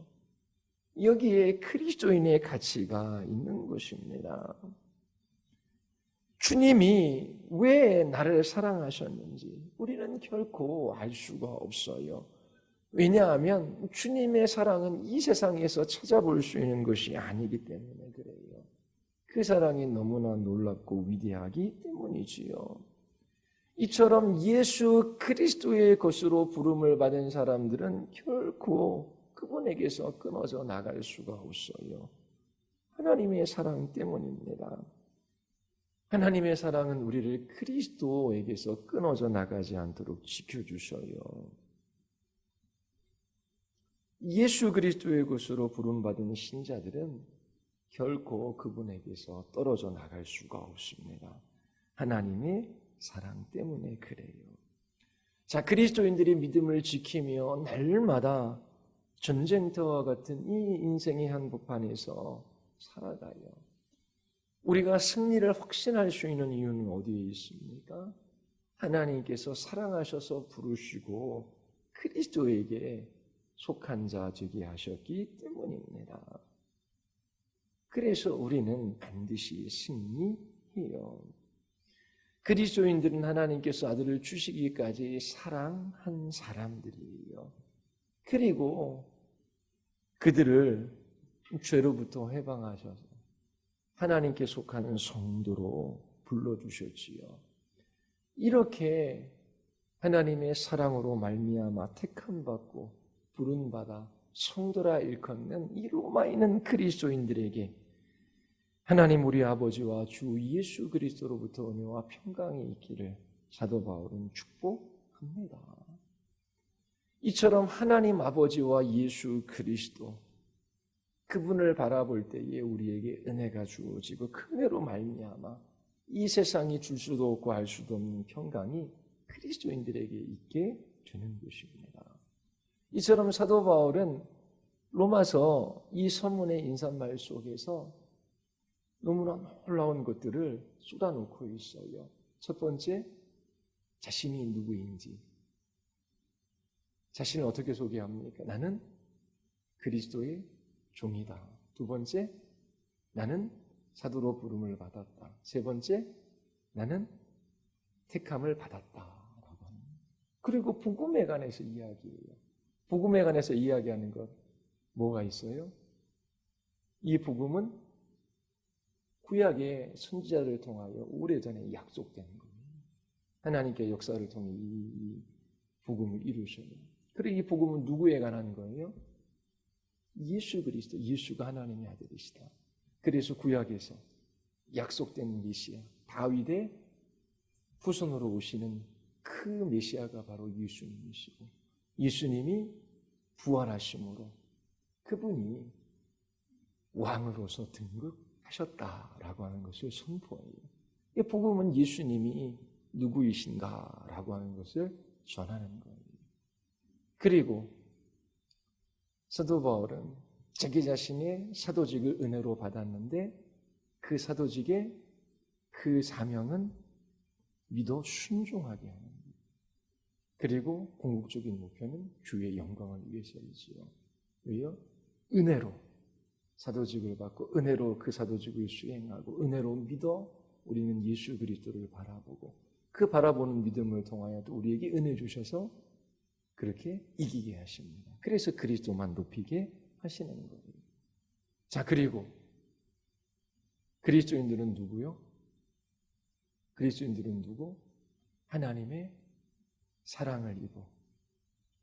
여기에 그리스도인의 가치가 있는 것입니다. 주님이 왜 나를 사랑하셨는지 우리는 결코 알 수가 없어요. 왜냐하면 주님의 사랑은 이 세상에서 찾아볼 수 있는 것이 아니기 때문에 그래요. 그 사랑이 너무나 놀랍고 위대하기 때문이지요. 이처럼 예수 그리스도의 것으로 부름을 받은 사람들은 결코 그분에게서 끊어져 나갈 수가 없어요. 하나님의 사랑 때문입니다. 하나님의 사랑은 우리를 그리스도에게서 끊어져 나가지 않도록 지켜주셔요. 예수 그리스도의 것으로 부름받은 신자들은 결코 그분에게서 떨어져 나갈 수가 없습니다. 하나님의 사랑 때문에 그래요. 자, 그리스도인들이 믿음을 지키며 날마다 전쟁터와 같은 이 인생의 한복판에서 살아가요. 우리가 승리를 확신할 수 있는 이유는 어디에 있습니까? 하나님께서 사랑하셔서 부르시고 그리스도에게 속한 자 되게 하셨기 때문입니다. 그래서 우리는 반드시 승리해요. 그리스도인들은 하나님께서 아들을 주시기까지 사랑한 사람들이에요. 그리고 그들을 죄로부터 해방하셔서 하나님께 속하는 성도로 불러주셨지요. 이렇게 하나님의 사랑으로 말미암아 택함받고 부름받아 성도라 일컫는 이 로마에 있는 그리스도인들에게 하나님 우리 아버지와 주 예수 그리스도로부터 은혜와 평강이 있기를 사도 바울은 축복합니다. 이처럼 하나님 아버지와 예수 그리스도 그분을 바라볼 때에 우리에게 은혜가 주어지고 그 은혜로 말미암아 이 세상이 줄 수도 없고 할 수도 없는 평강이 그리스도인들에게 있게 되는 것입니다. 이처럼 사도 바울은 로마서 이 서문의 인사말 속에서 너무나 놀라운 것들을 쏟아놓고 있어요. 첫 번째, 자신이 누구인지. 자신을 어떻게 소개합니까? 나는 그리스도의 종이다. 두 번째, 나는 사도로 부름을 받았다. 세 번째, 나는 택함을 받았다. 그리고 복음에 관해서 이야기해요. 복음에 관해서 이야기하는 것 뭐가 있어요? 이 복음은 구약의 선지자를 통하여 오래전에 약속된 거예요. 하나님께 역사를 통해 이 복음을 이루셔요. 그리고 이 복음은 누구에 관한 거예요? 예수 그리스도, 예수가 하나님의 아들이시다. 그래서 구약에서 약속된 메시아, 다윗의 후손으로 오시는 그 메시아가 바로 예수님이시고 예수님이 부활하심으로 그분이 왕으로서 등극하셨다라고 하는 것을 선포해요. 이 복음은 예수님이 누구이신가라고 하는 것을 전하는 거예요. 그리고 사도 바울은 자기 자신의 사도직을 은혜로 받았는데 그 사도직의 그 사명은 믿어 순종하게 하는 거예요. 그리고 궁극적인 목표는 주의 영광을 위해서이지요. 왜요? 은혜로 사도직을 받고 은혜로 그 사도직을 수행하고 은혜로 믿어 우리는 예수 그리스도를 바라보고 그 바라보는 믿음을 통하여도 우리에게 은혜 주셔서 그렇게 이기게 하십니다. 그래서 그리스도만 높이게 하시는 거예요. 자, 그리고 그리스도인들은 누구요? 그리스도인들은 누구? 하나님의 사랑을 입어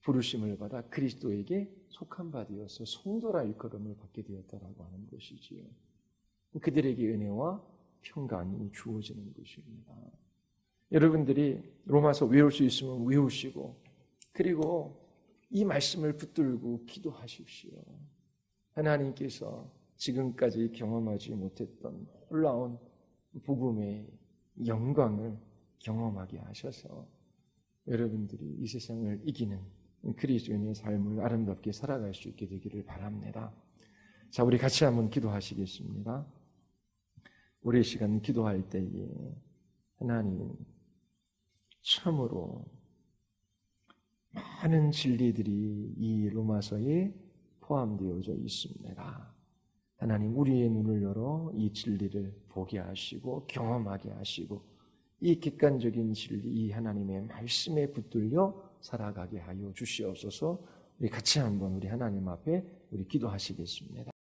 부르심을 받아 그리스도에게 속한 바 되어서 성도라 일컬음을 받게 되었다라고 하는 것이지요. 그들에게 은혜와 평강이 주어지는 것입니다. 여러분들이 로마서 외울 수 있으면 외우시고 그리고 이 말씀을 붙들고 기도하십시오. 하나님께서 지금까지 경험하지 못했던 놀라운 복음의 영광을 경험하게 하셔서 여러분들이 이 세상을 이기는 그리스도인의 삶을 아름답게 살아갈 수 있게 되기를 바랍니다. 자, 우리 같이 한번 기도하시겠습니다. 우리 시간 기도할 때에 하나님 참으로 많은 진리들이 이 로마서에 포함되어져 있습니다. 하나님 우리의 눈을 열어 이 진리를 보게 하시고 경험하게 하시고 이 객관적인 진리, 이 하나님의 말씀에 붙들려 살아가게 하여 주시옵소서. 우리 같이 한번 우리 하나님 앞에 우리 기도하시겠습니다.